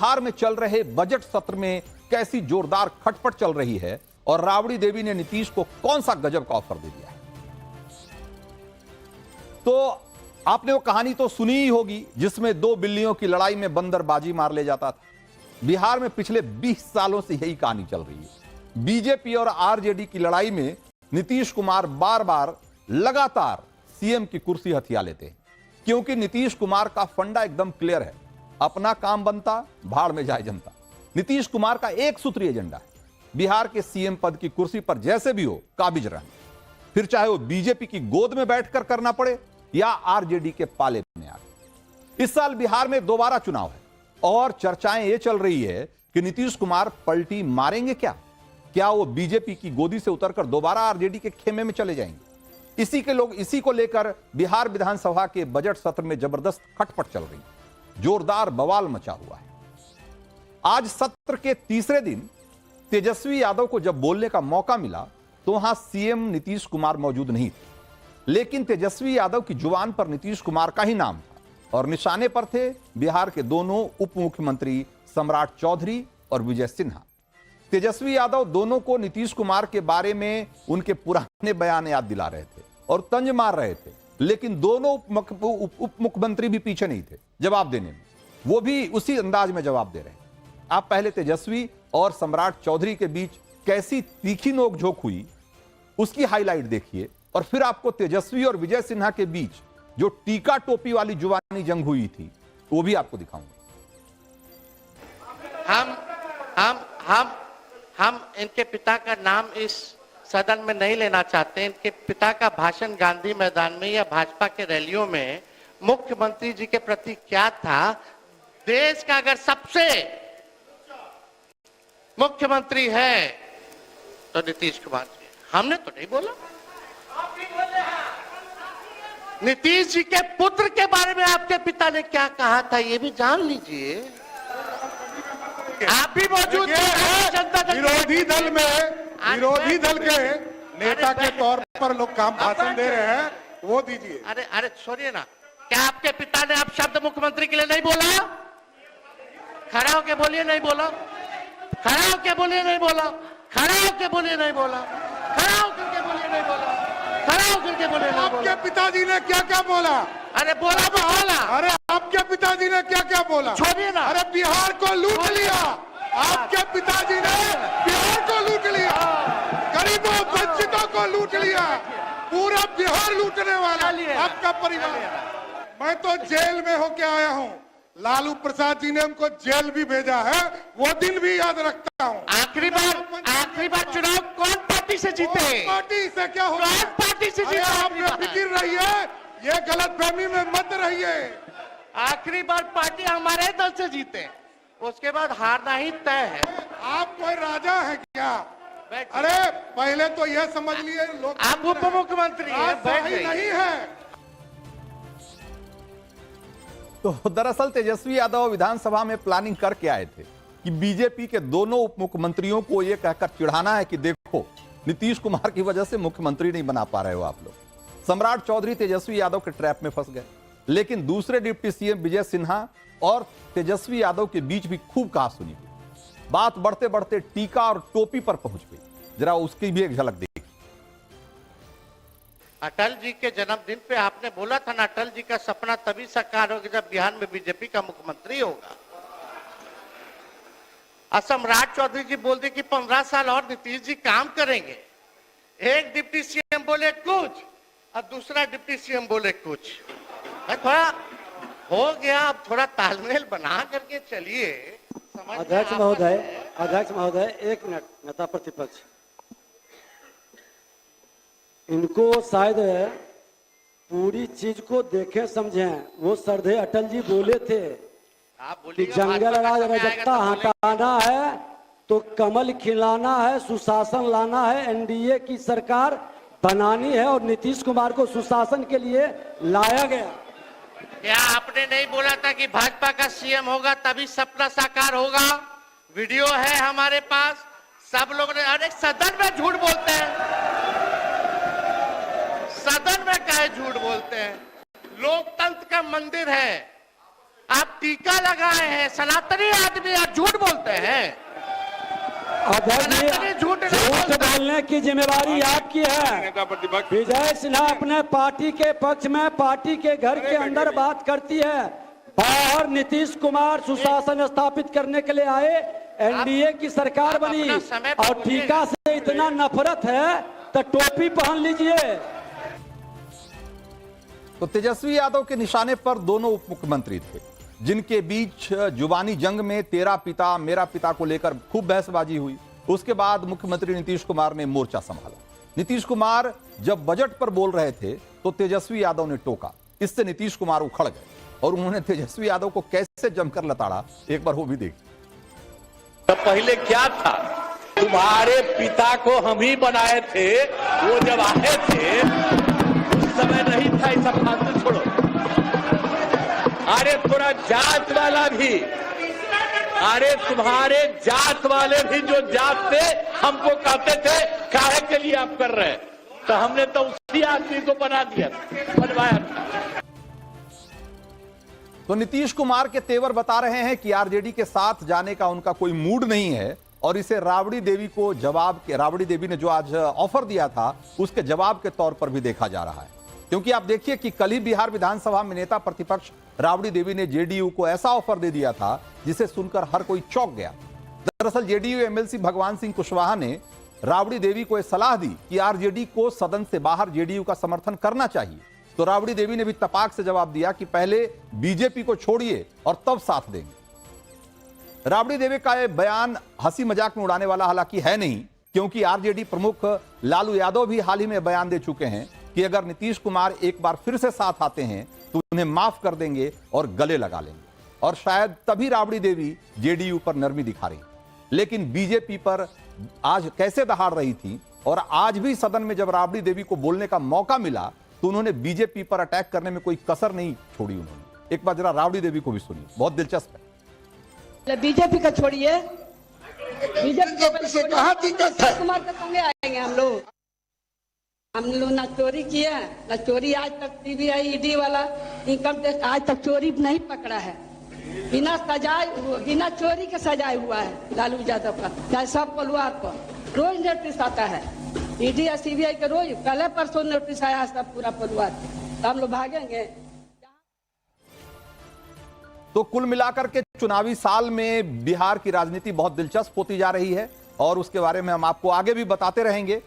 बिहार में चल रहे बजट सत्र में कैसी जोरदार खटपट चल रही है और राबड़ी देवी ने नीतीश को कौन सा गजब का ऑफर दे दिया है। तो आपने वो कहानी तो सुनी ही होगी जिसमें दो बिल्लियों की लड़ाई में बंदर बाजी मार ले जाता था। बिहार में पिछले 20 सालों से यही कहानी चल रही है। बीजेपी और आरजेडी की लड़ाई में नीतीश कुमार बार बार लगातार सीएम की कुर्सी हथिया लेते हैं, क्योंकि नीतीश कुमार का फंडा एकदम क्लियर है, अपना काम बनता भाड़ में जाए जनता। नीतीश कुमार का एक सूत्रीय एजेंडा है बिहार के सीएम पद की कुर्सी पर जैसे भी हो काबिज रहना, फिर चाहे वो बीजेपी की गोद में बैठकर करना पड़े या आरजेडी के पाले में आए। इस साल बिहार में दोबारा चुनाव है और चर्चाएं ये चल रही है कि नीतीश कुमार पलटी मारेंगे क्या वो बीजेपी की गोदी से उतरकर दोबारा आरजेडी के खेमे में चले जाएंगे। इसी को लेकर बिहार विधानसभा के बजट सत्र में जबरदस्त खटपट चल रही है, जोरदार बवाल मचा हुआ है। आज सत्र के तीसरे दिन तेजस्वी यादव को जब बोलने का मौका मिला तो वहां सीएम नीतीश कुमार मौजूद नहीं थे, लेकिन तेजस्वी यादव की जुबान पर नीतीश कुमार का ही नाम था और निशाने पर थे बिहार के दोनों उप मुख्यमंत्री सम्राट चौधरी और विजय सिन्हा। तेजस्वी यादव दोनों को नीतीश कुमार के बारे में उनके पुराने बयान याद दिला रहे थे और तंज मार रहे थे, लेकिन दोनों उप मुख्यमंत्री भी पीछे नहीं थे जवाब देने में, वो भी उसी अंदाज में जवाब दे रहे हैं। आप पहले तेजस्वी और सम्राट चौधरी के बीच कैसी तीखी नोकझोंक हुई उसकी हाईलाइट देखिए, और फिर आपको तेजस्वी और विजय सिन्हा के बीच जो टीका टोपी वाली जुबानी जंग हुई थी वो भी आपको दिखाऊंगा। हम इनके पिता का नाम इस सदन में नहीं लेना चाहते। इनके पिता का भाषण गांधी मैदान में या भाजपा के रैलियों में मुख्यमंत्री जी के प्रति क्या था। देश का अगर सबसे मुख्यमंत्री है तो नीतीश कुमार जी, हमने तो नहीं बोला। नीतीश जी के पुत्र के बारे में आपके पिता ने क्या कहा था ये भी जान लीजिए। आप भी मौजूद थे विरोधी दल के नेता के तौर पर लोग काम भाषण दे रहे हैं, वो दीजिए। अरे छोड़िए ना, क्या आपके पिता ने आप शब्द मुख्यमंत्री के लिए नहीं बोला? खड़ा होके बोलिए नहीं बोला, खड़ा होके बोलिए नहीं बोला, खड़ा होके बोलिए नहीं बोला, खड़ा होकर के बोलिए नहीं बोला, खड़ा होकर के बोलिए नहीं बोला। आपके पिताजी ने क्या क्या बोला? अरे बोला तो बोला। अरे आपके पिताजी ने क्या क्या बोला? छोड़िए ना। अरे बिहार को लूट लिया, आपके पिताजी ने बिहार को लूट लिया, गरीबों वंचितों को लूट लिया, पूरा बिहार लूटने वाला आपका परिवार। मैं तो जेल में होके आया हूँ, लालू प्रसाद जी ने हमको जेल भी भेजा है, वो दिन भी याद रखता हूँ। आखिरी बार चुनाव कौन पार्टी से जीते? पार्टी से क्या होगा? कौन पार्टी से जीते? आप बेफिक्र रहिए, ये गलतफहमी में मत रहिए। आखिरी बार पार्टी हमारे दल से जीते, उसके बाद हारना ही तय है। आप कोई राजा है क्या? अरे पहले तो यह समझ लिए लोग आप उप मुख्यमंत्री नहीं है। तो दरअसल तेजस्वी यादव विधानसभा में प्लानिंग करके आए थे कि बीजेपी के दोनों उप मुख्यमंत्रियों को यह कहकर चिढ़ाना है कि देखो नीतीश कुमार की वजह से मुख्यमंत्री नहीं बना पा रहे हो आप लोग। सम्राट चौधरी तेजस्वी यादव के ट्रैप में फंस गए, लेकिन दूसरे डिप्टी सीएम विजय सिन्हा और तेजस्वी यादव के बीच भी खूब कहा सुनी हुई। बात बढ़ते बढ़ते टीका और टोपी पर पहुंच गई। जरा उसकी भी एक झलक देखिए। अटल जी के जन्मदिन पे आपने बोला था ना, अटल जी का सपना तभी साकार होगा जब बिहार में बीजेपी का मुख्यमंत्री होगा। सम्राट चौधरी जी बोलते कि 15 साल और नीतीश जी काम करेंगे। एक डिप्टी सीएम बोले कुछ और दूसरा डिप्टी सीएम बोले कुछ। थोड़ा हो गया, अब थोड़ा तालमेल बना करके चलिए। अध्यक्ष महोदय एक मिनट। नेता प्रतिपक्ष, इनको शायद पूरी चीज को देखें समझें। वो सरदे अटल जी बोले थे कि जंगल राज रजकता हटाना है तो कमल खिलाना है, सुशासन लाना है, एनडीए की सरकार बनानी है और नीतीश कुमार को सुशासन के लिए लाया गया। क्या आपने नहीं बोला था कि भाजपा का सीएम होगा तभी सपना साकार होगा? वीडियो है हमारे पास, सब लोग ने। अरे सदन में झूठ बोलते हैं, सदन में काहे झूठ बोलते हैं? लोकतंत्र का मंदिर है, आप टीका लगाए हैं, सनातनी आदमी, आप झूठ बोलते हैं। अध्यक्ष जी, सनातनी झूठ नहीं झूठ बोलता। बोलने की जिम्मेवारी आपकी है। विजय सिन्हा अपने पार्टी के पक्ष में पार्टी के घर के अंदर बात करती है, बाहर नीतीश कुमार सुशासन स्थापित करने के लिए आए, एनडीए की सरकार बनी अपना समय पर और टीका से इतना नफरत है तो टोपी पहन लीजिए। तो तेजस्वी यादव के निशाने पर दोनों उप मुख्यमंत्री थे, जिनके बीच जुबानी जंग में तेरा पिता मेरा पिता को लेकर खूब बहसबाजी हुई। उसके बाद मुख्यमंत्री नीतीश कुमार ने मोर्चा संभाला। नीतीश कुमार जब बजट पर बोल रहे थे तो तेजस्वी यादव ने टोका। इससे नीतीश कुमार उखड़ गए और उन्होंने तेजस्वी यादव को कैसे जमकर लताड़ा, एक बार वो भी देख। तो पहले क्या था, तुम्हारे पिता को हम ही बनाए थे, वो जब आए थे उस समय नहीं था, ये सब फालतू छोड़ो। अरे थोड़ा जात वाला भी, अरे तुम्हारे जात वाले भी जो जात थे हमको कहते थे काहे के लिए आप कर रहे हैं, तो हमने तो उसी आदमी को बना दिया, बनवाया। तो नीतीश कुमार के तेवर बता रहे हैं कि आरजेडी के साथ जाने का उनका कोई मूड नहीं है और इसे राबड़ी देवी को जवाब के, राबड़ी देवी ने जो आज ऑफर दिया था उसके जवाब के तौर पर भी देखा जा रहा है। क्योंकि आप देखिए कि कल ही बिहार विधानसभा में नेता प्रतिपक्ष राबड़ी देवी ने जेडीयू को ऐसा ऑफर दे दिया था जिसे सुनकर हर कोई चौंक गया। दरअसल जेडीयू एमएलसी भगवान सिंह कुशवाहा ने राबड़ी देवी को यह सलाह दी कि आरजेडी को सदन से बाहर जेडीयू का समर्थन करना चाहिए। तो राबड़ी देवी ने भी तपाक से जवाब दिया कि पहले बीजेपी को छोड़िए और तब साथ देंगे। राबड़ी देवी का यह बयान हंसी मजाक में उड़ाने वाला हालांकि है नहीं, क्योंकि आरजेडी प्रमुख लालू यादव भी हाल ही में बयान दे चुके हैं कि अगर नीतीश कुमार एक बार फिर से साथ आते हैं तो उन्हें माफ कर देंगे और गले लगा लेंगे। और शायद तभी राबड़ी देवी जेडीयू पर नरमी दिखा रही, लेकिन बीजेपी पर आज कैसे दहाड़ रही थी। और आज भी सदन में जब राबड़ी देवी को बोलने का मौका मिला तो उन्होंने बीजेपी पर अटैक करने में कोई कसर नहीं छोड़ी उन्होंने। एक बार जरा राबड़ी देवी को भी सुनिए, बहुत दिलचस्प है। बीजेपी का छोड़िए, बीजेपी से कहाँ दिक्कत है? कुमार के संगे आएंगे हम लोग ना चोरी किए, ना चोरी आज तक सीबीआई ईडी वाला इनकम टैक्स आज तक चोरी नहीं पकड़ा है। बिना सजाए, बिना चोरी के सजाए हुआ है लालू यादव का, चाहे सब परिवार पर रोज नोटिस आता है। ईडी या सीबीआई के रोज कल परसों नोटिस आया सब पूरा परिवार, तो हम लोग भागेंगे। तो कुल मिलाकर के चुनावी साल में बिहार की राजनीति बहुत दिलचस्प होती जा रही है और उसके बारे में हम आपको आगे भी बताते रहेंगे।